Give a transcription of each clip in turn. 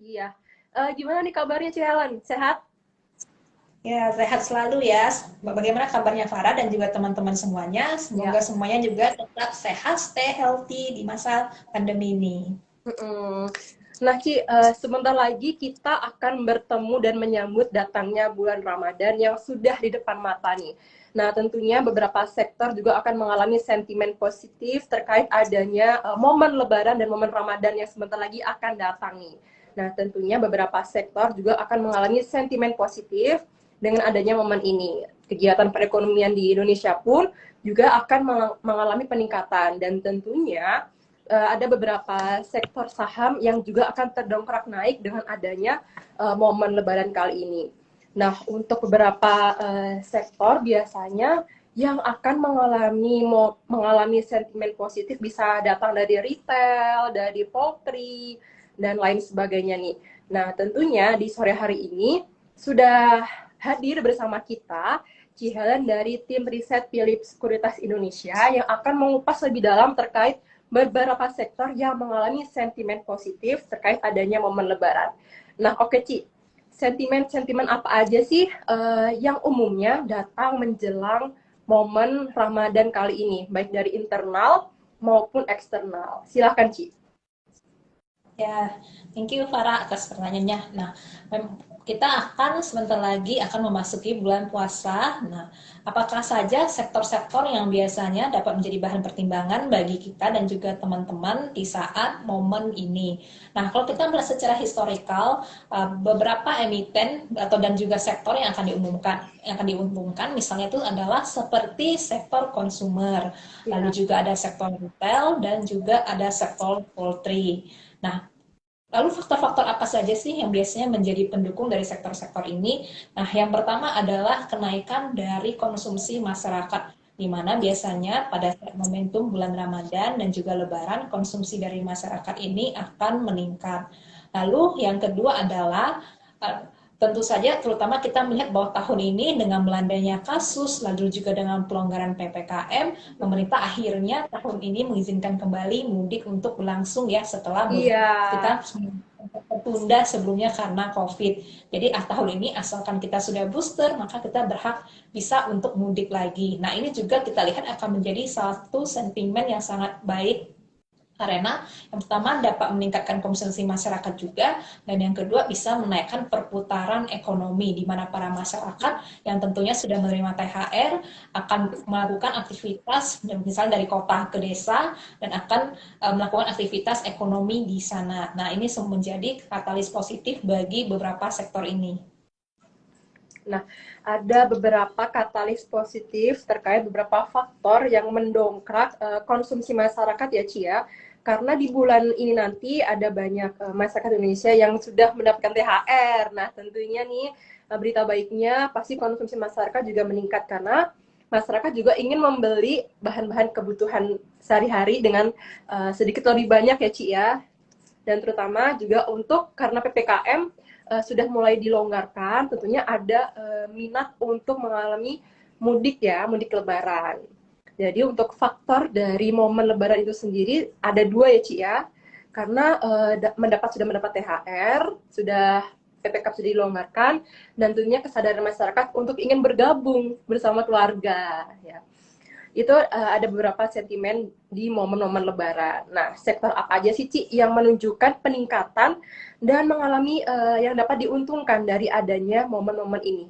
Iya. Gimana nih kabarnya Ci Helen? Sehat? Ya, sehat selalu ya. Bagaimana kabarnya Farah dan juga teman-teman semuanya? Semoga Ya. semuanya juga tetap sehat, stay healthy di masa pandemi ini. Mm-mm. Nah, Ci, sebentar lagi kita akan bertemu dan menyambut datangnya bulan Ramadan yang sudah di depan mata nih. Nah, tentunya beberapa sektor juga akan mengalami sentimen positif terkait adanya momen Lebaran dan momen Ramadan yang sebentar lagi akan datang nih. Nah, tentunya beberapa sektor juga akan mengalami sentimen positif dengan adanya momen ini. Kegiatan perekonomian di Indonesia pun juga akan mengalami peningkatan dan tentunya ada beberapa sektor saham yang juga akan terdongkrak naik dengan adanya momen Lebaran kali ini. Nah, untuk beberapa sektor biasanya yang akan mengalami sentimen positif bisa datang dari retail, dari poultry, dan lain sebagainya nih. Nah, tentunya di sore hari ini sudah hadir bersama kita Ci Helen dari tim riset Philips Sekuritas Indonesia yang akan mengupas lebih dalam terkait beberapa sektor yang mengalami sentimen positif terkait adanya momen Lebaran. Nah, oke Ci, sentimen-sentimen apa aja sih yang umumnya datang menjelang momen Ramadan kali ini, baik dari internal maupun eksternal? Silahkan Ci. Ya, thank you Farah atas pertanyaannya. Nah, kita akan sebentar lagi akan memasuki bulan puasa. Nah, apakah saja sektor-sektor yang biasanya dapat menjadi bahan pertimbangan bagi kita dan juga teman-teman di saat momen ini? Nah, kalau kita melihat secara historikal, beberapa emiten atau dan juga sektor yang akan diumumkan misalnya itu adalah seperti sektor konsumer, lalu Ya. juga ada sektor retail dan juga ada sektor poultry. Nah, lalu faktor-faktor apa saja sih yang biasanya menjadi pendukung dari sektor-sektor ini? Nah, yang pertama adalah kenaikan dari konsumsi masyarakat, di mana biasanya pada saat momentum bulan Ramadan dan juga Lebaran, konsumsi dari masyarakat ini akan meningkat. Lalu yang kedua adalah tentu saja terutama kita melihat bahwa tahun ini dengan melandainya kasus, lalu juga dengan pelonggaran PPKM, pemerintah akhirnya tahun ini mengizinkan kembali mudik untuk berlangsung ya setelah Iya. kita tertunda sebelumnya karena COVID. Jadi tahun ini asalkan kita sudah booster, maka kita berhak bisa untuk mudik lagi. Nah, ini juga kita lihat akan menjadi satu sentimen yang sangat baik karena yang pertama dapat meningkatkan konsumsi masyarakat juga, dan yang kedua bisa menaikkan perputaran ekonomi di mana para masyarakat yang tentunya sudah menerima THR akan melakukan aktivitas misalnya dari kota ke desa dan akan melakukan aktivitas ekonomi di sana. Nah, ini menjadi katalis positif bagi beberapa sektor ini. Nah, ada beberapa katalis positif terkait beberapa faktor yang mendongkrak konsumsi masyarakat ya Ci ya. Karena di bulan ini nanti ada banyak masyarakat Indonesia yang sudah mendapatkan THR. Nah, tentunya nih berita baiknya pasti konsumsi masyarakat juga meningkat karena masyarakat juga ingin membeli bahan-bahan kebutuhan sehari-hari dengan sedikit lebih banyak ya Ci ya. Dan terutama juga untuk karena PPKM sudah mulai dilonggarkan, tentunya ada minat untuk mengalami mudik ya, mudik Lebaran. Jadi untuk faktor dari momen Lebaran itu sendiri ada dua ya Ci ya, karena sudah mendapat THR, sudah PPKM sudah dilonggarkan, dan tentunya kesadaran masyarakat untuk ingin bergabung bersama keluarga ya. Itu ada beberapa sentimen di momen-momen Lebaran. Nah, sektor apa aja sih Ci yang menunjukkan peningkatan dan mengalami yang dapat diuntungkan dari adanya momen-momen ini?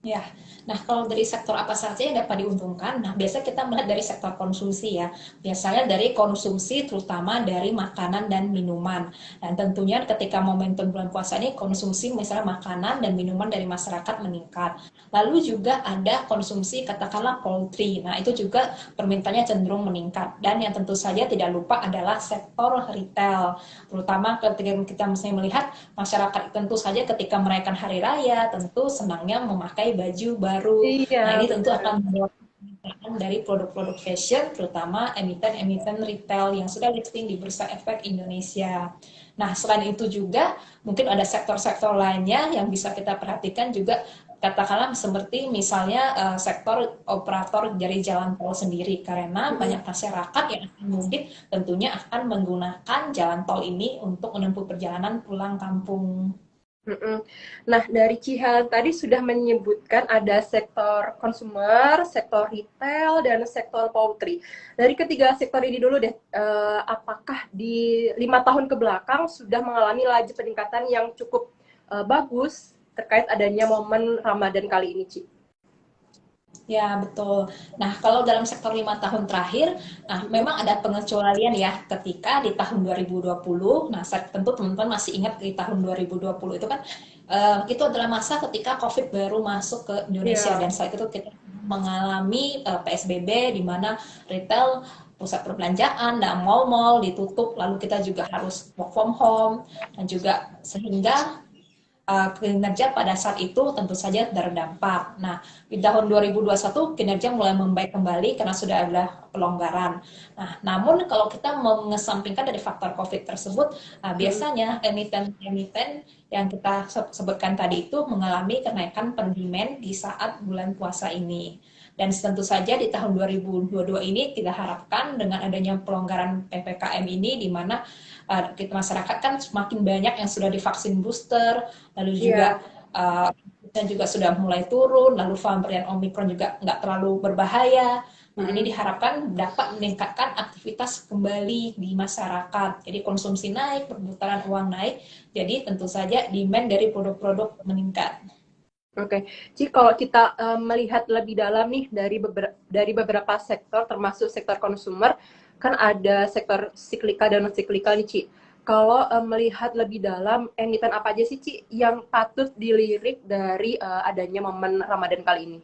Ya, nah kalau dari sektor apa saja yang dapat diuntungkan? Nah, biasanya kita melihat dari sektor konsumsi ya. Biasanya dari konsumsi terutama dari makanan dan minuman. Dan tentunya ketika momentum bulan puasa ini konsumsi misalnya makanan dan minuman dari masyarakat meningkat. Lalu juga ada konsumsi katakanlah poultry. Nah, itu juga permintaannya cenderung meningkat. Dan yang tentu saja tidak lupa adalah sektor retail. Terutama ketika kita misalnya melihat masyarakat tentu saja ketika merayakan hari raya tentu senangnya memakai baju baru. Iya, Nah, ini tentu benar. akan membawa peningkatan dari produk-produk fashion, terutama emiten-emiten retail yang sudah listing di Bursa Efek Indonesia. Nah, selain itu juga mungkin ada sektor-sektor lainnya yang bisa kita perhatikan juga katakanlah seperti misalnya sektor operator dari jalan tol sendiri, karena Mm-mm. banyak masyarakat yang akan mudik tentunya akan menggunakan jalan tol ini untuk menempuh perjalanan pulang kampung. Mm-mm. Nah, dari Cihan tadi sudah menyebutkan ada sektor consumer, sektor retail, dan sektor poultry. Dari ketiga sektor ini dulu deh, apakah di 5 tahun ke belakang sudah mengalami laju peningkatan yang cukup bagus terkait adanya momen Ramadan kali ini, Ci? Ya, betul. Nah, kalau dalam sektor 5 tahun terakhir, nah Mm-mm. memang ada pengecualian ya ketika di tahun 2020, nah tentu teman-teman masih ingat di tahun 2020 itu kan itu adalah masa ketika COVID baru masuk ke Indonesia Iya. dan saat itu kita mengalami PSBB di mana retail pusat perbelanjaan dan mal-mal ditutup, lalu kita juga harus work from home dan juga sehingga kinerja pada saat itu tentu saja terdampak. Nah, di tahun 2021 kinerja mulai membaik kembali karena sudah ada pelonggaran. Nah, namun kalau kita mengesampingkan dari faktor COVID tersebut, Mm-mm. biasanya emiten-emiten yang kita sebutkan tadi itu mengalami kenaikan per demand di saat bulan puasa ini. Dan tentu saja di tahun 2022 ini kita harapkan dengan adanya pelonggaran PPKM ini di mana masyarakat kan semakin banyak yang sudah divaksin booster, lalu juga Iya. dan juga sudah mulai turun, lalu varian Omicron juga nggak terlalu berbahaya. Nah, ini Mm-mm. diharapkan dapat meningkatkan aktivitas kembali di masyarakat. Jadi konsumsi naik, perputaran uang naik, jadi tentu saja demand dari produk-produk meningkat. Oke, Ci, kalau kita melihat lebih dalam nih dari beberapa sektor, termasuk sektor consumer, kan ada sektor siklikal dan non siklikal nih, Ci. Kalau melihat lebih dalam, emiten apa aja sih, Ci, yang patut dilirik dari adanya momen Ramadan kali ini?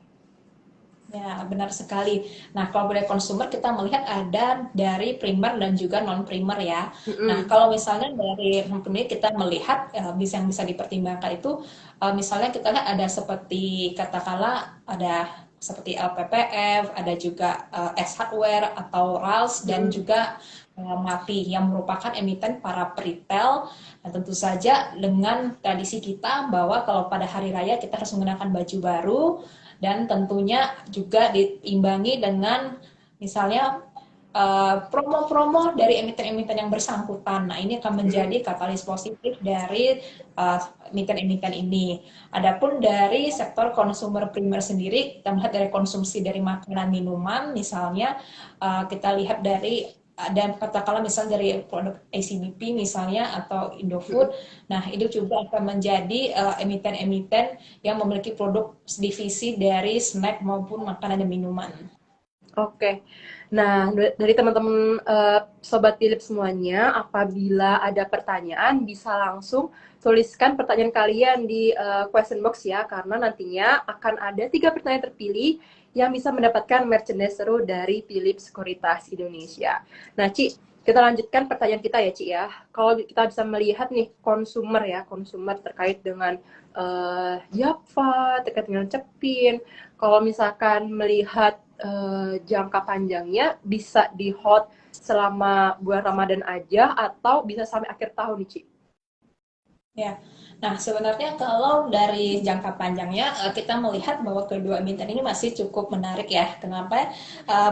Ya, benar sekali. Nah, kalau dari konsumer kita melihat ada dari primer dan juga non primer ya. Nah, Mm-mm. kalau misalnya dari non primer kita melihat yang bisa dipertimbangkan itu misalnya kita lihat ada seperti katakanlah ada seperti LPPF, ada juga S Hardware atau RALS dan Mm-mm. juga MAPI yang merupakan emiten para peritel. Dan tentu saja dengan tradisi kita bahwa kalau pada hari raya kita harus menggunakan baju baru dan tentunya juga diimbangi dengan misalnya promo-promo dari emiten-emiten yang bersangkutan. Nah, ini akan Mm-mm. menjadi katalis positif dari emiten-emiten ini. Adapun dari sektor consumer primer sendiri, kita melihat dari konsumsi dari makanan minuman, misalnya kita lihat dari dan katakanlah misalnya dari produk ACBP misalnya atau Indofood, Mm-mm. nah itu juga akan menjadi emiten-emiten yang memiliki produk divisi dari snack maupun makanan dan minuman. Oke, nah dari teman-teman Sobat Philip semuanya, apabila ada pertanyaan bisa langsung tuliskan pertanyaan kalian di question box ya, karena nantinya akan ada 3 pertanyaan terpilih yang bisa mendapatkan merchandise seru dari Philip Sekuritas Indonesia. Nah, Ci, kita lanjutkan pertanyaan kita ya, Ci ya. Kalau kita bisa melihat nih konsumer ya, konsumer terkait dengan Yapfa, terkait dengan Cepin. Kalau misalkan melihat jangka panjangnya bisa di hold selama bulan Ramadan aja atau bisa sampai akhir tahun nih, Ci? Ya, nah sebenarnya kalau dari jangka panjangnya kita melihat bahwa kedua emiten ini masih cukup menarik ya. Kenapa?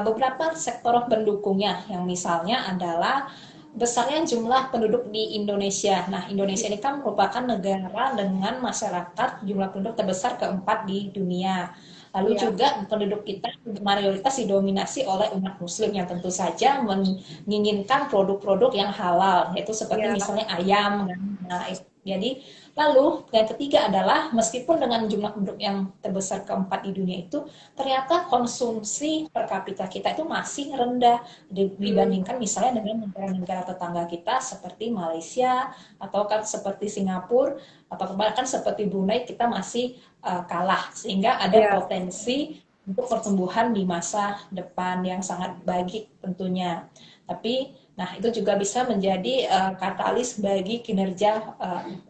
Beberapa sektor pendukungnya yang misalnya adalah besarnya jumlah penduduk di Indonesia. Nah, Indonesia ini kan merupakan negara dengan masyarakat jumlah penduduk terbesar keempat di dunia. Lalu Iya, juga penduduk kita mayoritas didominasi oleh umat muslim yang tentu saja menginginkan produk-produk yang halal, yaitu seperti iya, misalnya ayam. Nah, jadi, lalu yang ketiga adalah meskipun dengan jumlah penduduk yang terbesar keempat di dunia itu, ternyata konsumsi per kapita kita itu masih rendah mm, dibandingkan misalnya dengan negara-negara tetangga kita seperti Malaysia atau kan seperti Singapura atau bahkan seperti Brunei kita masih kalah sehingga ada iya. potensi untuk pertumbuhan di masa depan yang sangat baik tentunya. Tapi nah, itu juga bisa menjadi katalis bagi kinerja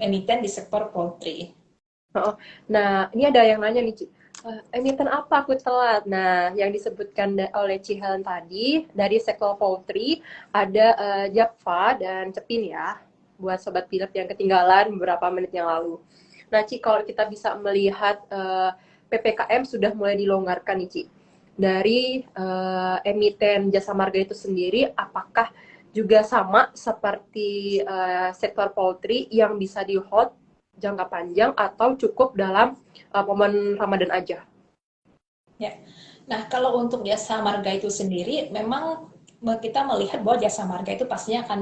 emiten di sektor poultry. Oh, nah, ini ada yang nanya nih, Ci. Emiten apa aku telat? Nah, yang disebutkan oleh Ci Helen tadi, dari sektor poultry, ada Japfa dan Cepin ya, buat Sobat Philip yang ketinggalan beberapa menit yang lalu. Nah, Ci, kalau kita bisa melihat PPKM sudah mulai dilonggarkan nih, Ci. Dari emiten jasa marga itu sendiri, apakah juga sama seperti sektor poultry yang bisa di-hold jangka panjang atau cukup dalam momen Ramadan aja? Ya. Nah, kalau untuk jasa marga itu sendiri, memang kita melihat bahwa jasa marga itu pastinya akan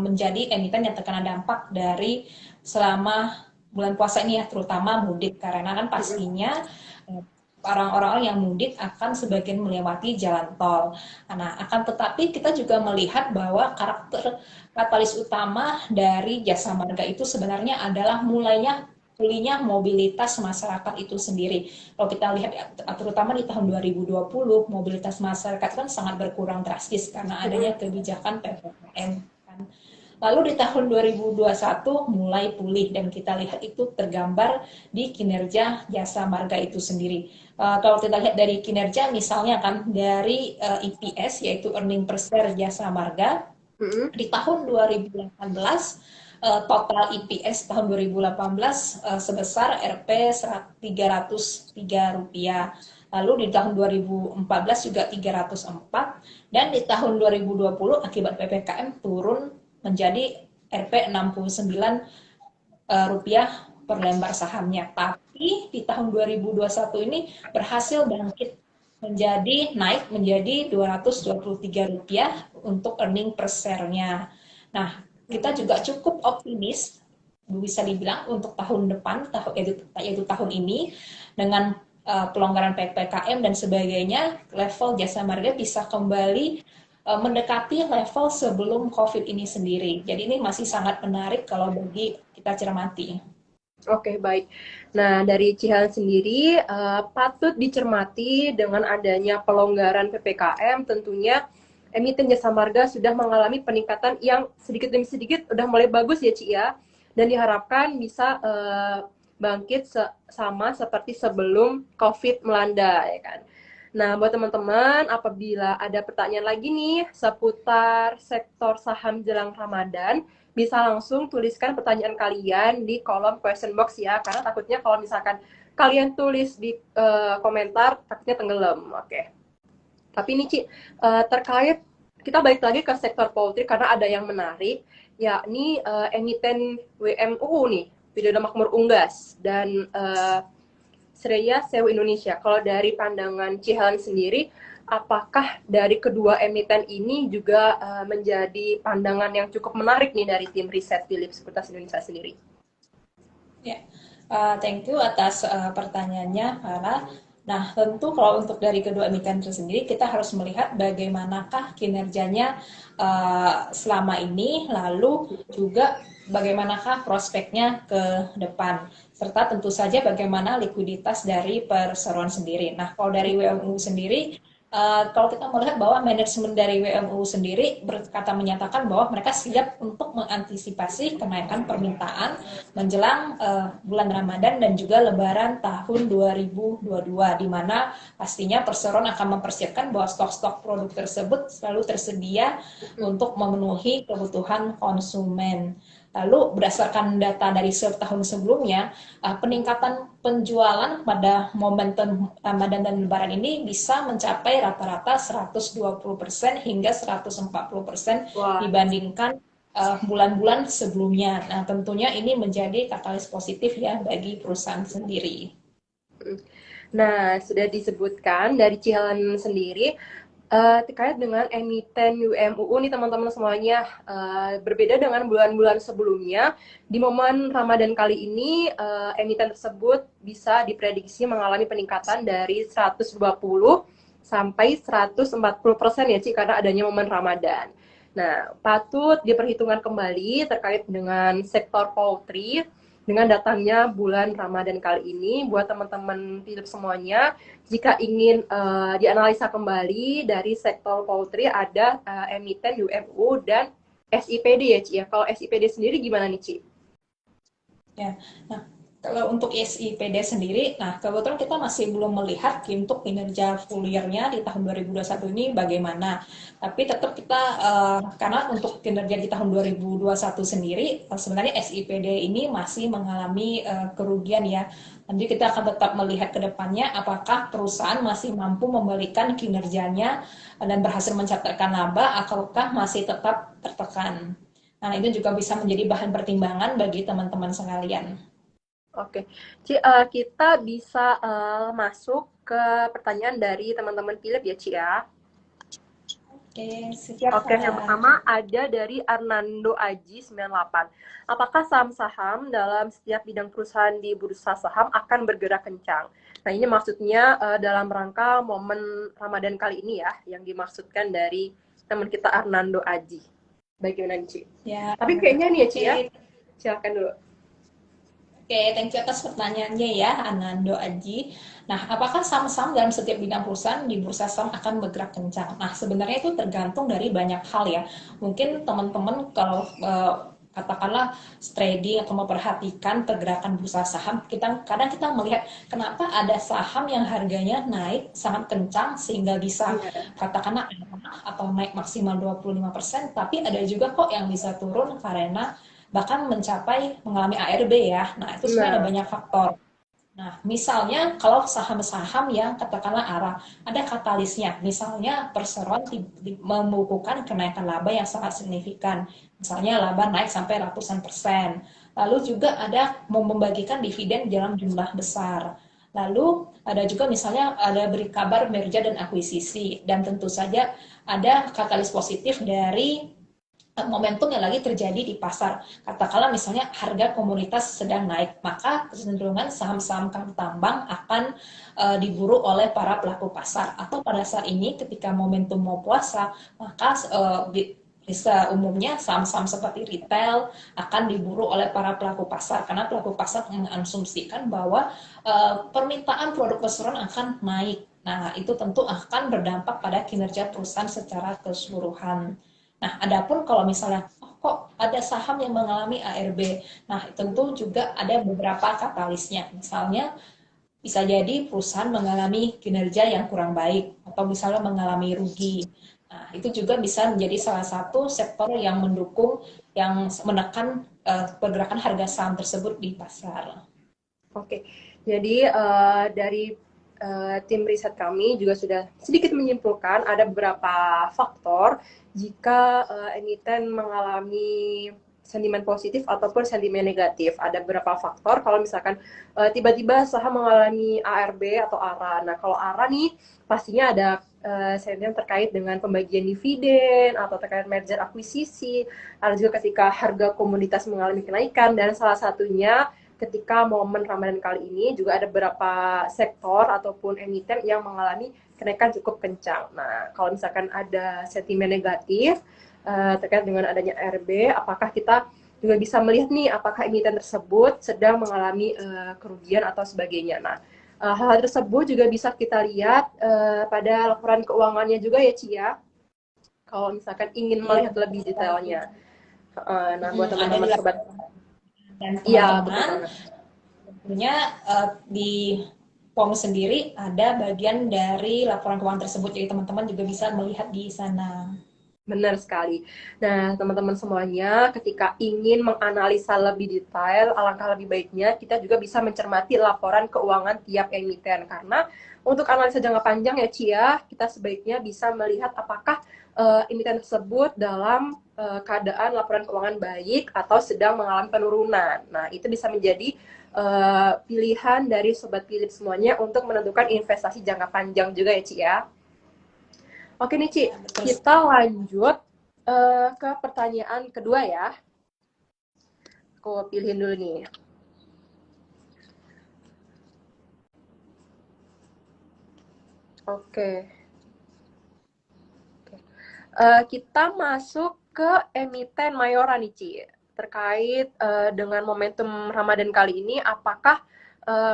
menjadi emiten yang terkena dampak dari selama bulan puasa ini ya, terutama mudik. Karena kan pastinya orang-orang yang mudik akan sebagian melewati jalan tol. Nah, akan tetapi kita juga melihat bahwa karakter katalis utama dari jasa marga itu sebenarnya adalah mulainya pulihnya mobilitas masyarakat itu sendiri. Kalau kita lihat terutama di tahun 2020 mobilitas masyarakat kan sangat berkurang drastis karena adanya kebijakan PPKM kan. Lalu di tahun 2021 mulai pulih dan kita lihat itu tergambar di kinerja jasa marga itu sendiri. Kalau kita lihat dari kinerja misalnya kan dari EPS yaitu earning per share jasa marga di tahun 2018 total EPS tahun 2018 sebesar Rp 303 rupiah. Lalu di tahun 2014 juga 304 dan di tahun 2020 akibat PPKM turun menjadi Rp 69 rupiah per lembar sahamnya. Tapi di tahun 2021 ini berhasil bangkit menjadi naik menjadi Rp223 untuk earning per share-nya. Nah, kita juga cukup optimis bisa dibilang untuk tahun depan yaitu tahun ini dengan pelonggaran PPKM dan sebagainya, level jasa marga bisa kembali mendekati level sebelum COVID ini sendiri. Jadi ini masih sangat menarik kalau bagi kita cermati. Oke, baik. Nah, dari Cihan sendiri, patut dicermati dengan adanya pelonggaran PPKM, tentunya emiten jasa marga sudah mengalami peningkatan yang sedikit demi sedikit udah mulai bagus ya, Ci ya. Dan diharapkan bisa bangkit sama seperti sebelum COVID melanda, ya kan. Nah, buat teman-teman, apabila ada pertanyaan lagi nih seputar sektor saham jelang Ramadan, bisa langsung tuliskan pertanyaan kalian di kolom question box ya, karena takutnya kalau misalkan kalian tulis di komentar, takutnya tenggelam. Oke. Tapi ini Ci, terkait kita balik lagi ke sektor poultry karena ada yang menarik, yakni emiten WMUU nih, Widodo Makmur Unggas dan Sreya Sewu Indonesia. Kalau dari pandangan Cihan sendiri, apakah dari kedua emiten ini juga menjadi pandangan yang cukup menarik nih dari tim riset Philips Sekuritas Indonesia sendiri? Ya, thank you atas pertanyaannya, Farah. Nah, tentu kalau untuk dari kedua emiten itu sendiri, kita harus melihat bagaimanakah kinerjanya selama ini, lalu juga bagaimanakah prospeknya ke depan, serta tentu saja bagaimana likuiditas dari perseroan sendiri. Nah, kalau dari WMU sendiri, kalau kita melihat bahwa manajemen dari WMU sendiri menyatakan bahwa mereka siap untuk mengantisipasi kenaikan permintaan menjelang bulan Ramadan dan juga Lebaran tahun 2022, di mana pastinya perseroan akan mempersiapkan bahwa stok-stok produk tersebut selalu tersedia untuk memenuhi kebutuhan konsumen. Lalu berdasarkan data dari tahun sebelumnya, peningkatan penjualan pada momentum Ramadan dan Lebaran ini bisa mencapai rata-rata 120% hingga 140% dibandingkan bulan-bulan sebelumnya. Nah, tentunya ini menjadi katalis positif ya bagi perusahaan sendiri. Nah, sudah disebutkan dari Cihan sendiri, terkait dengan emiten WMUU nih teman-teman semuanya, berbeda dengan bulan-bulan sebelumnya. Di momen Ramadan kali ini emiten tersebut bisa diprediksi mengalami peningkatan dari 120 sampai 140% ya Ci, karena adanya momen Ramadan. Nah, patut diperhitungkan kembali terkait dengan sektor poultry dengan datangnya bulan Ramadan kali ini. Buat teman-teman Philips semuanya, jika ingin dianalisa kembali dari sektor poultry, ada emiten UMU dan SIPD ya Ci ya. Kalau SIPD sendiri gimana nih Ci? Ya, nah Kalau untuk SIPD sendiri, nah kebetulan kita masih belum melihat untuk kinerja full year-nya di tahun 2021 ini bagaimana. Tapi tetap kita, karena untuk kinerja di tahun 2021 sendiri, sebenarnya SIPD ini masih mengalami kerugian ya. Nanti kita akan tetap melihat ke depannya apakah perusahaan masih mampu membalikan kinerjanya dan berhasil mencatatkan laba ataukah masih tetap tertekan. Nah, itu juga bisa menjadi bahan pertimbangan bagi teman-teman sekalian. Oke, Ci, kita bisa masuk ke pertanyaan dari teman-teman Philip ya, Ci ya. Oke, siap Oke, yang Kak. pertama ada dari Arnando Aji 98. Apakah saham-saham dalam setiap bidang perusahaan di bursa saham akan bergerak kencang? Nah, ini maksudnya dalam rangka momen Ramadan kali ini ya, yang dimaksudkan dari teman kita Arnando Aji. Bagaimana, Ci? Ya, Tapi kayaknya nih ya, Ci ya. oke. Silakan dulu. Oke, thank you atas pertanyaannya ya, Anando Aji. Nah, apakah saham-saham dalam setiap bidang perusahaan di bursa saham akan bergerak kencang? Nah, sebenarnya itu tergantung dari banyak hal ya. Mungkin teman-teman kalau katakanlah trading atau memperhatikan pergerakan bursa saham, kadang kita melihat kenapa ada saham yang harganya naik sangat kencang sehingga bisa Iya. katakanlah atau naik maksimal 25%, tapi ada juga kok yang bisa turun karena bahkan mengalami ARB ya. Nah, itu sebenarnya ada Nah, banyak faktor. Nah, misalnya kalau saham-saham yang katakanlah arah, ada katalisnya. Misalnya Perseroan membukukan kenaikan laba yang sangat signifikan. Misalnya laba naik sampai ratusan persen. Lalu juga ada mau membagikan dividen dalam jumlah besar. Lalu ada juga misalnya ada beri kabar merger dan akuisisi. Dan tentu saja ada katalis positif dari momentum yang lagi terjadi di pasar. Katakanlah misalnya harga komoditas sedang naik, maka kecenderungan saham-saham tambang akan diburu oleh para pelaku pasar. Atau pada saat ini ketika momentum mau puasa, maka bisa umumnya saham-saham seperti retail akan diburu oleh para pelaku pasar karena pelaku pasar mengasumsikan bahwa permintaan produk perseroan akan naik. Nah, itu tentu akan berdampak pada kinerja perusahaan secara keseluruhan. Nah, adapun kalau misalnya, oh, kok ada saham yang mengalami ARB, nah tentu juga ada beberapa katalisnya. Misalnya, bisa jadi perusahaan mengalami kinerja yang kurang baik, atau misalnya mengalami rugi. Nah, itu juga bisa menjadi salah satu sektor yang mendukung, yang menekan pergerakan harga saham tersebut di pasar. oke. Jadi dari tim riset kami juga sudah sedikit menyimpulkan ada beberapa faktor jika emiten mengalami sentimen positif ataupun sentimen negatif. Ada beberapa faktor kalau misalkan tiba-tiba saham mengalami ARB atau ARA. Nah, kalau ARA nih pastinya ada sentimen terkait dengan pembagian dividen atau terkait merger akuisisi. Ada juga ketika harga komoditas mengalami kenaikan dan salah satunya ketika momen Ramadan kali ini juga ada beberapa sektor ataupun emiten yang mengalami kenaikan cukup kencang. Nah, kalau misalkan ada sentimen negatif terkait dengan adanya RB, apakah kita juga bisa melihat nih apakah emiten tersebut sedang mengalami kerugian atau sebagainya. Nah, hal-hal tersebut juga bisa kita lihat pada laporan keuangannya juga ya, Ci ya. Kalau misalkan ingin Iya, melihat betul lebih sekali. detailnya. Nah, buat Ada di teman-teman sobat, laporan dan iya betul teman-teman banget. tentunya di POM sendiri ada bagian dari laporan keuangan tersebut, jadi teman-teman juga bisa melihat di sana. Benar sekali. Nah, teman-teman semuanya, ketika ingin menganalisa lebih detail, alangkah lebih baiknya kita juga bisa mencermati laporan keuangan tiap emiten. Karena untuk analisa jangka panjang ya, Cia, kita sebaiknya bisa melihat apakah emiten tersebut dalam keadaan laporan keuangan baik atau sedang mengalami penurunan. Nah, itu bisa menjadi pilihan dari Sobat Philip semuanya untuk menentukan investasi jangka panjang juga ya, Cia. Oke nih, Ci. Ya, betul. Kita lanjut ke pertanyaan kedua ya. Aku pilihin dulu nih. Oke. Kita masuk ke emiten Mayora nih, Ci. Terkait dengan momentum Ramadan kali ini, apakah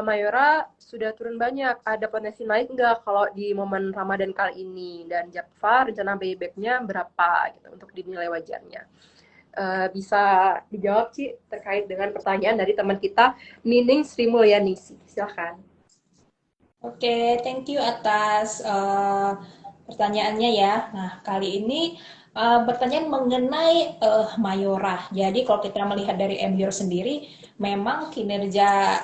Mayora sudah turun banyak? Ada potensi naik nggak kalau di momen Ramadan kali ini? Dan Jakfa rencana buyback-nya berapa gitu untuk dinilai wajarnya? bisa dijawab Ci terkait dengan pertanyaan dari teman kita Nining Sri Mulyanisi. Silahkan. Oke, thank you atas pertanyaannya ya. Nah, kali ini pertanyaan mengenai Mayora. Jadi kalau kita melihat dari MYOR sendiri, memang kinerja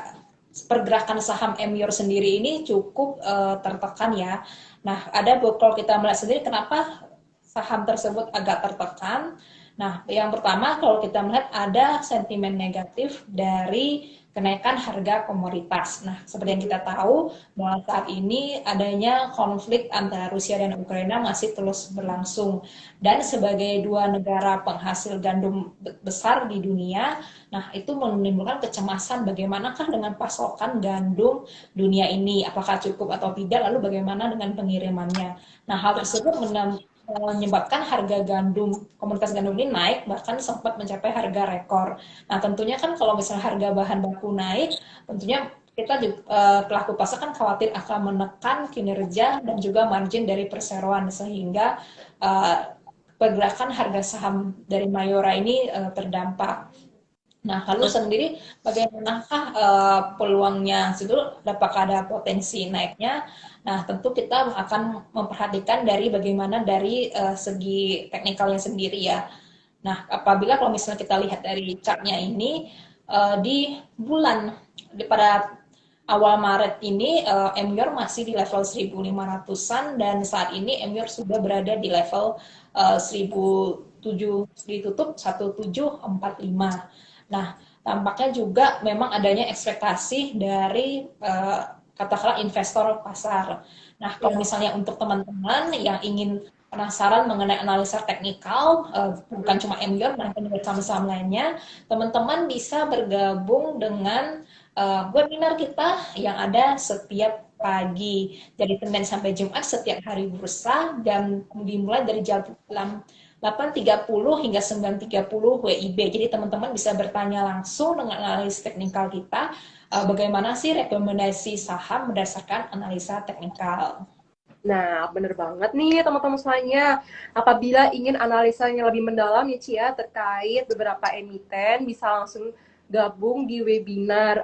pergerakan saham MYOR sendiri ini cukup tertekan ya. Nah, kalau kita melihat sendiri kenapa saham tersebut agak tertekan. Nah, yang pertama kalau kita melihat ada sentimen negatif dari kenaikan harga komoditas. Nah, seperti yang kita tahu, bahwa saat ini adanya konflik antara Rusia dan Ukraina masih terus berlangsung. Dan sebagai dua negara penghasil gandum besar di dunia, nah itu menimbulkan kecemasan bagaimanakah dengan pasokan gandum dunia ini, apakah cukup atau tidak, lalu bagaimana dengan pengirimannya. Nah, hal tersebut menyebabkan harga gandum, komoditas gandum ini naik, bahkan sempat mencapai harga rekor. Nah, tentunya kan kalau misalnya harga bahan baku naik, tentunya kita pelaku pasar kan khawatir akan menekan kinerja dan juga margin dari perseroan, sehingga pergerakan harga saham dari Mayora ini terdampak. Nah, lalu sendiri bagaimanakah peluangnya situ, apakah ada potensi naiknya? Nah, tentu kita akan memperhatikan dari bagaimana dari segi teknikalnya sendiri ya. Nah, apabila kalau misalnya kita lihat dari chartnya ini di pada awal Maret ini MYOR masih di level 1.500-an dan saat ini MYOR sudah berada di level 1.007, ditutup 1.745. Nah, tampaknya juga memang adanya ekspektasi dari katakanlah investor pasar. Nah, kalau misalnya untuk teman-teman yang ingin penasaran mengenai analisa teknikal, bukan cuma MYOR, melainkan juga saham-saham lainnya, teman-teman bisa bergabung dengan webinar kita yang ada setiap pagi. Jadi Senin sampai Jumat setiap hari bursa dan dimulai dari jam 8.30 hingga 9.30 WIB. Jadi teman-teman bisa bertanya langsung dengan analis teknikal kita, bagaimana sih rekomendasi saham berdasarkan analisa teknikal. Nah, bener banget nih teman-teman semuanya. Apabila ingin analisanya lebih mendalam ya Ci ya, terkait beberapa emiten, bisa langsung gabung di webinar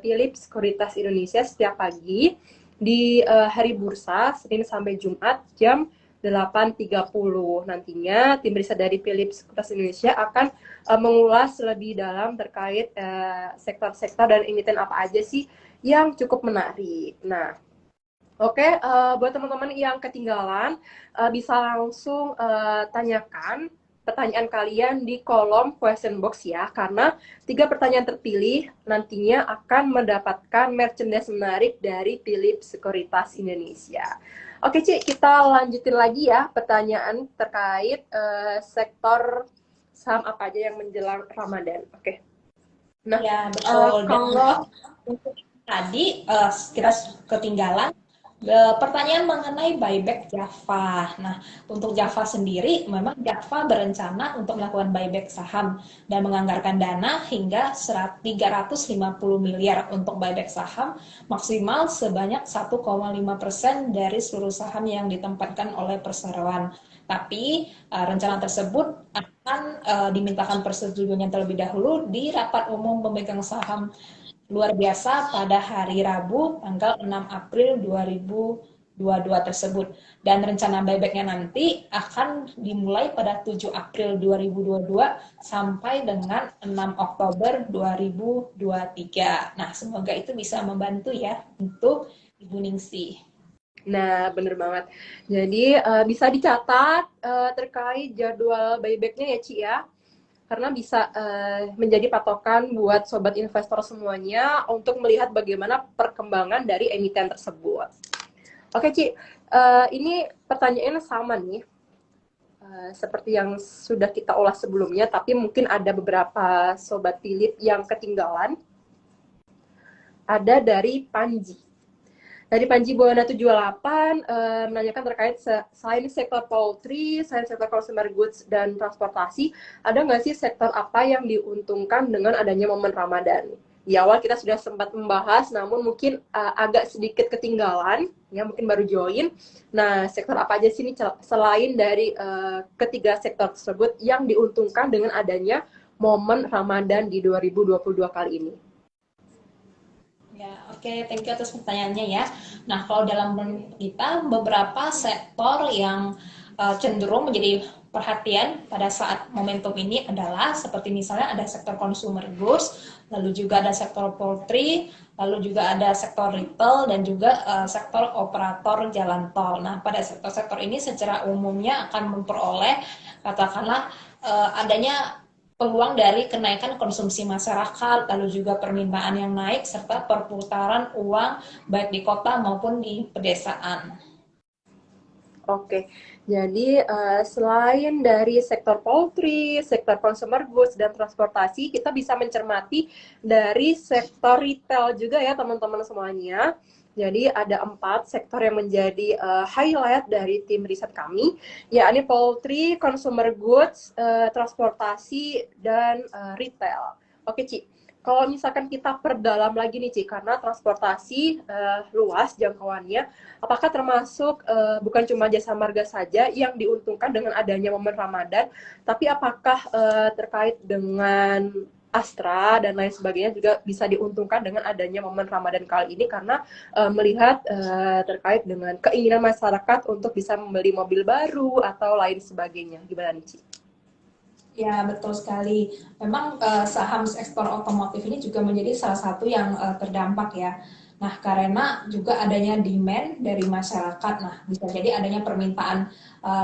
Philips Sekuritas Indonesia setiap pagi di hari bursa, Senin sampai Jumat jam 8.30. Nantinya tim riset dari Philips Sekuritas Indonesia akan mengulas lebih dalam terkait sektor-sektor dan emiten apa aja sih yang cukup menarik. Nah, oke, buat teman-teman yang ketinggalan, bisa langsung tanyakan pertanyaan kalian di kolom question box ya, karena 3 pertanyaan terpilih nantinya akan mendapatkan merchandise menarik dari Philips Sekuritas Indonesia. Oke, Ci, kita lanjutin lagi ya pertanyaan terkait sektor saham apa aja yang menjelang Ramadan. Oke. Nah, Ya, betul. Dan kalau untuk tadi kita ketinggalan pertanyaan mengenai buyback Java. Nah, untuk Java sendiri, memang Java berencana untuk melakukan buyback saham dan menganggarkan dana hingga 350 miliar untuk buyback saham, maksimal sebanyak 1,5% dari seluruh saham yang ditempatkan oleh perseroan. Tapi rencana tersebut akan dimintakan persetujuannya terlebih dahulu di rapat umum pemegang saham luar biasa pada hari Rabu tanggal 6 April 2022 tersebut. Dan rencana buybacknya nanti akan dimulai pada 7 April 2022 sampai dengan 6 Oktober 2023. Nah, semoga itu bisa membantu ya untuk Ibu Ningsih. Nah, bener banget. Jadi bisa dicatat terkait jadwal buybacknya ya Ci ya, karena bisa menjadi patokan buat sobat investor semuanya untuk melihat bagaimana perkembangan dari emiten tersebut. Oke Ci, ini pertanyaannya sama nih, seperti yang sudah kita ulas sebelumnya, tapi mungkin ada beberapa sobat Philip yang ketinggalan. Ada dari Panji. Dari Panji Buana 78 menanyakan terkait selain sektor poultry, selain sektor consumer goods dan transportasi, ada nggak sih sektor apa yang diuntungkan dengan adanya momen Ramadan? di awal kita sudah sempat membahas, namun mungkin agak sedikit ketinggalan, ya mungkin baru join. Nah, sektor apa aja sih ini selain dari ketiga sektor tersebut yang diuntungkan dengan adanya momen Ramadan di 2022 kali ini? Ya, oke, thank you atas pertanyaannya ya. Nah, kalau dalam kita beberapa sektor yang cenderung menjadi perhatian pada saat momentum ini adalah seperti misalnya ada sektor consumer goods, lalu juga ada sektor poultry, lalu juga ada sektor retail dan juga sektor operator jalan tol. Nah, pada sektor-sektor ini secara umumnya akan memperoleh katakanlah adanya peluang dari kenaikan konsumsi masyarakat, lalu juga permintaan yang naik, serta perputaran uang baik di kota maupun di pedesaan. Oke, jadi selain dari sektor poultry, sektor consumer goods, dan transportasi, kita bisa mencermati dari sektor retail juga ya teman-teman semuanya. Jadi ada 4 sektor yang menjadi highlight dari tim riset kami, yakni poultry, consumer goods, transportasi, dan retail. Oke, Ci. Kalau misalkan kita perdalam lagi nih, Ci, karena transportasi luas jangkauannya, apakah termasuk bukan cuma jasa marga saja yang diuntungkan dengan adanya momen Ramadan, tapi apakah terkait dengan Astra dan lain sebagainya juga bisa diuntungkan dengan adanya momen Ramadan kali ini karena melihat terkait dengan keinginan masyarakat untuk bisa membeli mobil baru atau lain sebagainya. Gimana nih, Ci? Ya, betul sekali. Memang saham sektor otomotif ini juga menjadi salah satu yang terdampak ya. Nah, karena juga adanya demand dari masyarakat. Nah, bisa jadi adanya permintaan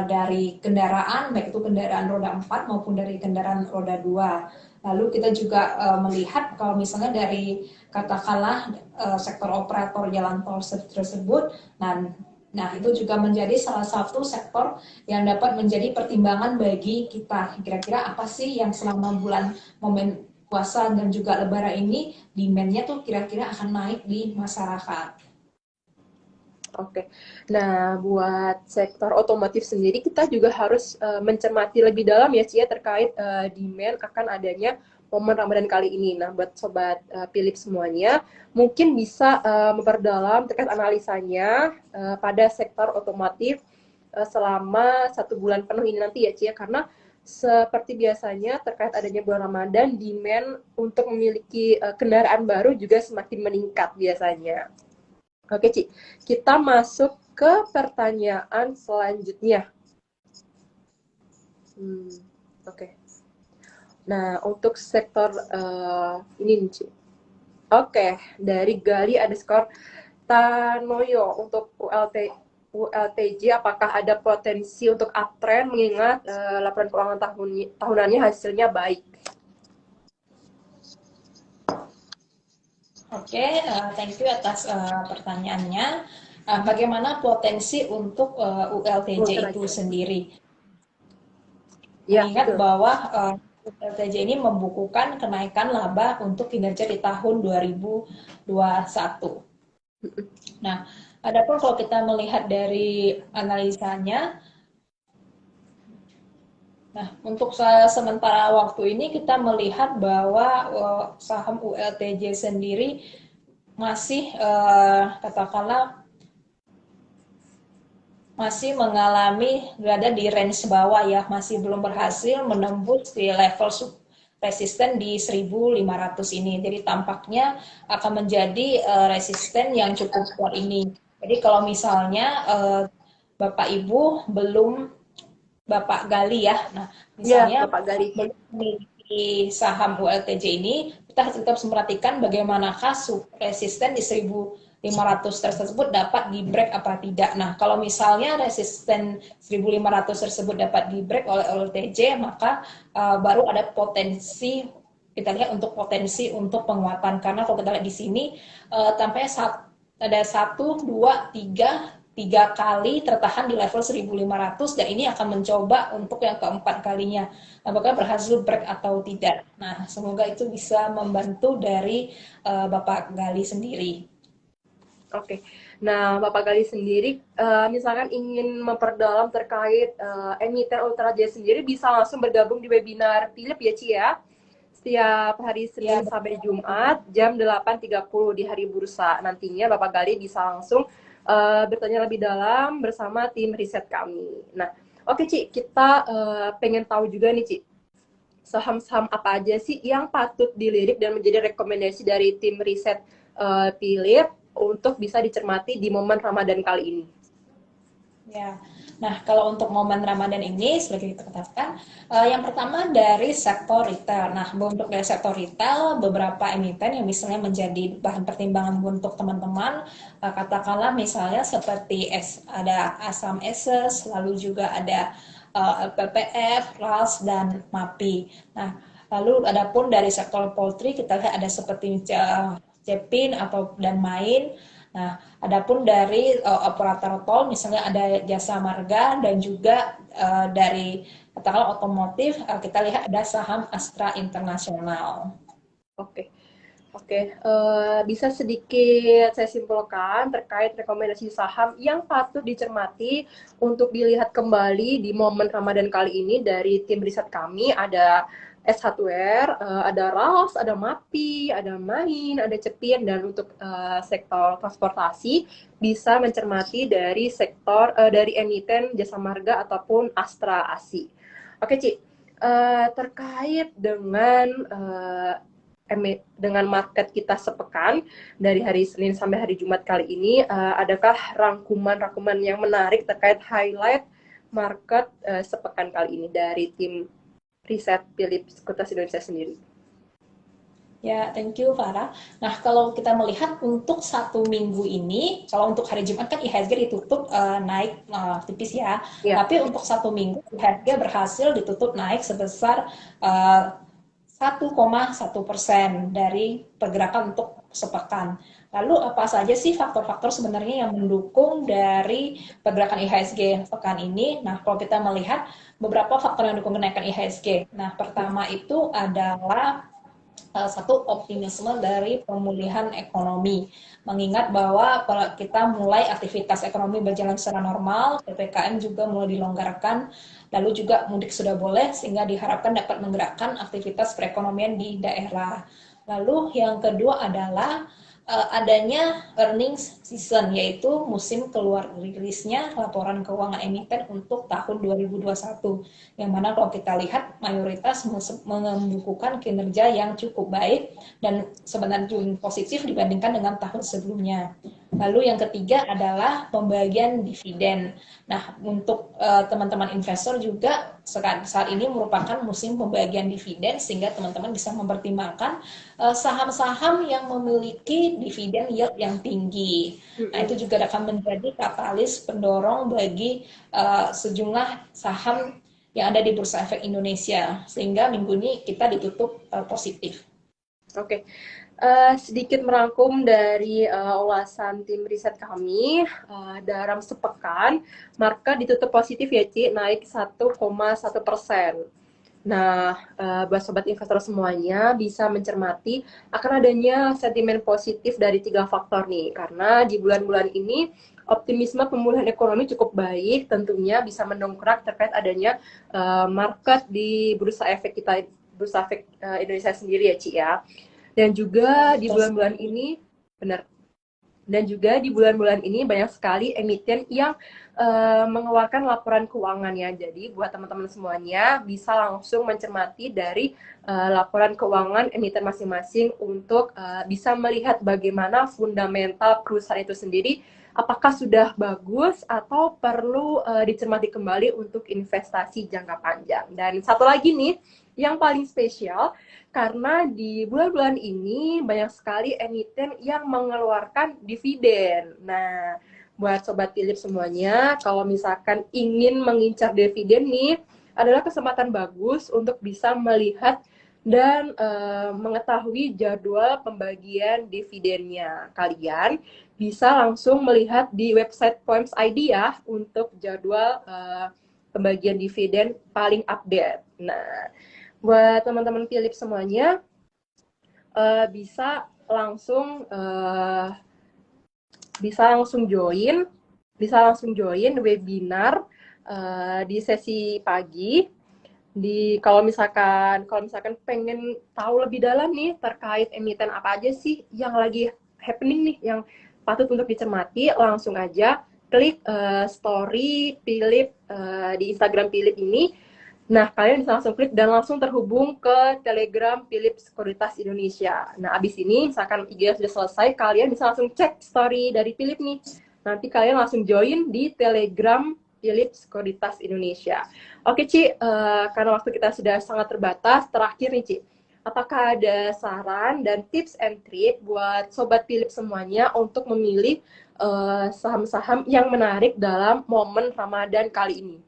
dari kendaraan, baik itu kendaraan roda 4 maupun dari kendaraan roda 2. Lalu kita juga melihat kalau misalnya dari katakanlah sektor operator jalan tol tersebut, nah itu juga menjadi salah satu sektor yang dapat menjadi pertimbangan bagi kita. Kira-kira apa sih yang selama bulan momen puasa dan juga lebaran ini demand-nya tuh kira-kira akan naik di masyarakat. Oke, nah buat sektor otomotif sendiri kita juga harus mencermati lebih dalam ya Cia terkait demand akan adanya momen Ramadan kali ini. Nah buat sobat Philip semuanya, mungkin bisa memperdalam terkait analisanya pada sektor otomotif selama 1 bulan penuh ini nanti ya Cia, karena seperti biasanya terkait adanya bulan Ramadan, demand untuk memiliki kendaraan baru juga semakin meningkat biasanya. Oke, Ci. Kita masuk ke pertanyaan selanjutnya. Oke. Nah, untuk sektor ini nih, Ci. Oke, dari Gali ada skor Tanoyo untuk ULTJ, apakah ada potensi untuk uptrend mengingat laporan keuangan tahunannya hasilnya baik? Oke, thank you atas pertanyaannya. Bagaimana potensi untuk ULTJ itu sendiri? Ya, Ingat betul. bahwa ULTJ ini membukukan kenaikan laba untuk kinerja di tahun 2021. Nah, adapun kalau kita melihat dari analisanya, nah untuk sementara waktu ini kita melihat bahwa saham ULTJ sendiri masih katakanlah masih mengalami berada di range bawah ya, masih belum berhasil menembus di level resisten di 1.500 ini. Jadi tampaknya akan menjadi resisten yang cukup kuat ini. Jadi kalau misalnya Bapak Ibu belum Bapak gali ya, nah misalnya Bapak Gali. belum memiliki saham ULTJ ini, kita harus tetap memperhatikan bagaimanakah resisten di 1.500 tersebut dapat di break apa tidak. Nah, kalau misalnya resisten 1.500 tersebut dapat di break oleh ULTJ, maka baru ada potensi kita lihat untuk potensi untuk penguatan. Karena kalau kita lihat di sini tampaknya ada 1, 2, 3 kali tertahan di level 1.500 dan ini akan mencoba untuk yang keempat kalinya. Apakah berhasil break atau tidak? Nah, semoga itu bisa membantu dari Bapak Gali sendiri. Oke, nah Bapak Gali sendiri, misalkan ingin memperdalam terkait emiten Ultra Jaya sendiri, bisa langsung bergabung di webinar Philip ya Ci ya. setiap hari Ya, Senin sampai Jumat jam 8.30 di hari bursa. Nantinya Bapak Gali bisa langsung bertanya lebih dalam bersama tim riset kami. Nah, oke Ci, kita pengen tahu juga nih Ci, saham-saham apa aja sih yang patut dilirik dan menjadi rekomendasi dari tim riset Philip untuk bisa dicermati di momen Ramadan kali ini? ya. Nah, kalau untuk momen Ramadan ini, seperti kita katakan, yang pertama dari sektor retail. Nah, untuk dari sektor retail, beberapa emiten yang misalnya menjadi bahan pertimbangan untuk teman-teman, katakanlah misalnya seperti ada Asam Eses, lalu juga ada LPPF, RALS, dan MAPI. Nah, lalu adapun dari sektor poultry, kita lihat ada seperti Cepin atau dan Main. Nah, adapun dari operator tol, misalnya ada Jasa Marga dan juga dari katakanlah otomotif, kita lihat ada saham Astra Internasional. Oke. Oke, bisa sedikit saya simpulkan terkait rekomendasi saham yang patut dicermati untuk dilihat kembali di momen Ramadan kali ini dari tim riset kami. Ada S1R, ada RALS, ada MAPI, ada MAIN, ada CEPIN, dan untuk sektor transportasi bisa mencermati dari sektor dari emiten Jasa Marga ataupun Astra Asi. Oke, Ci, terkait dengan market kita sepekan dari hari Senin sampai hari Jumat kali ini, adakah rangkuman-rangkuman yang menarik terkait highlight market sepekan kali ini dari tim riset Philip Sekuritas Indonesia sendiri? Ya, thank you Farah. Nah, kalau kita melihat untuk satu minggu ini, kalau untuk hari Jumat kan IHSG ditutup naik tipis ya. Ya, Tapi untuk satu minggu IHSG berhasil ditutup naik sebesar uh, 1,1% dari pergerakan untuk sepekan. Lalu apa saja sih faktor-faktor sebenarnya yang mendukung dari pergerakan IHSG pekan ini? Nah, kalau kita melihat beberapa faktor yang mendukung kenaikan IHSG. Nah, pertama itu adalah satu optimisme dari pemulihan ekonomi. Mengingat bahwa kalau kita mulai aktivitas ekonomi berjalan secara normal, PPKM juga mulai dilonggarkan, lalu juga mudik sudah boleh, sehingga diharapkan dapat menggerakkan aktivitas perekonomian di daerah. Lalu yang kedua adalah adanya earnings season, yaitu musim keluar rilisnya laporan keuangan emiten untuk tahun 2021, yang mana kalau kita lihat mayoritas membukukan kinerja yang cukup baik dan sebenarnya positif dibandingkan dengan tahun sebelumnya. Lalu yang ketiga adalah pembagian dividen. Nah, untuk teman-teman investor juga saat ini merupakan musim pembagian dividen, sehingga teman-teman bisa mempertimbangkan saham-saham yang memiliki dividen yield yang tinggi. Nah, itu juga akan menjadi katalis pendorong bagi sejumlah saham yang ada di Bursa Efek Indonesia, sehingga minggu ini kita ditutup positif. oke. Sedikit merangkum dari ulasan tim riset kami, dalam sepekan, market ditutup positif ya, Ci, naik 1,1%. Nah, buat sobat investor semuanya bisa mencermati akan adanya sentimen positif dari 3 faktor nih. Karena di bulan-bulan ini optimisme pemulihan ekonomi cukup baik, tentunya bisa mendongkrak terkait adanya market di bursa efek kita, bursa efek Indonesia sendiri ya, Ci ya. Dan juga di Terus, bulan-bulan ini, benar. Dan juga di bulan-bulan ini banyak sekali emiten yang mengeluarkan laporan keuangannya. Jadi buat teman-teman semuanya bisa langsung mencermati dari laporan keuangan emiten masing-masing untuk bisa melihat bagaimana fundamental perusahaan itu sendiri, apakah sudah bagus atau perlu dicermati kembali untuk investasi jangka panjang. Dan satu lagi nih, yang paling spesial, karena di bulan-bulan ini banyak sekali emiten yang mengeluarkan dividen. Nah, buat Sobat Philip semuanya, kalau misalkan ingin mengincar dividen nih, adalah kesempatan bagus untuk bisa melihat dan mengetahui jadwal pembagian dividennya. Kalian bisa langsung melihat di website Poems ID ya, untuk jadwal pembagian dividen paling update. Nah, buat teman-teman Philip semuanya, bisa langsung bisa langsung join webinar di sesi pagi Kalau misalkan pengen tahu lebih dalam nih terkait emiten apa aja sih yang lagi happening nih, yang patut untuk dicermati, langsung aja klik story Philip di Instagram Philip ini. Nah, kalian bisa langsung klik dan langsung terhubung ke Telegram Philip Sekuritas Indonesia. Nah, abis ini misalkan IG sudah selesai, kalian bisa langsung cek story dari Philip nih. Nanti kalian langsung join di Telegram Philip Sekuritas Indonesia. Oke, Ci, karena waktu kita sudah sangat terbatas, terakhir nih, Ci. Apakah ada saran dan tips and trick buat Sobat Philip semuanya untuk memilih saham-saham yang menarik dalam momen Ramadan kali ini?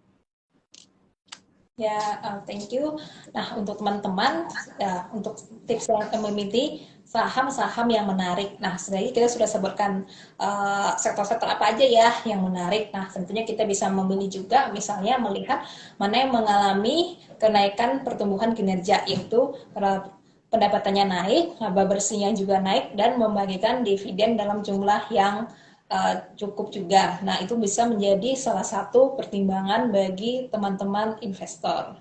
Ya, thank you. Nah, untuk teman-teman, ya, untuk tips dan memilih saham-saham yang menarik. Nah, sebenarnya kita sudah sebutkan sektor-sektor apa aja ya yang menarik. Nah, tentunya kita bisa memilih juga, misalnya melihat mana yang mengalami kenaikan pertumbuhan kinerja, yaitu pendapatannya naik, laba bersihnya juga naik, dan membagikan dividen dalam jumlah yang cukup juga. Nah, itu bisa menjadi salah satu pertimbangan bagi teman-teman investor.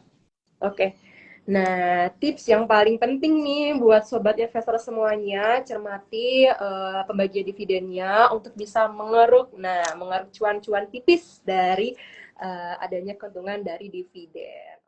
Oke. Nah, tips yang paling penting nih buat sobat investor semuanya, cermati pembagian dividennya untuk bisa mengeruk cuan-cuan tipis dari adanya keuntungan dari dividen.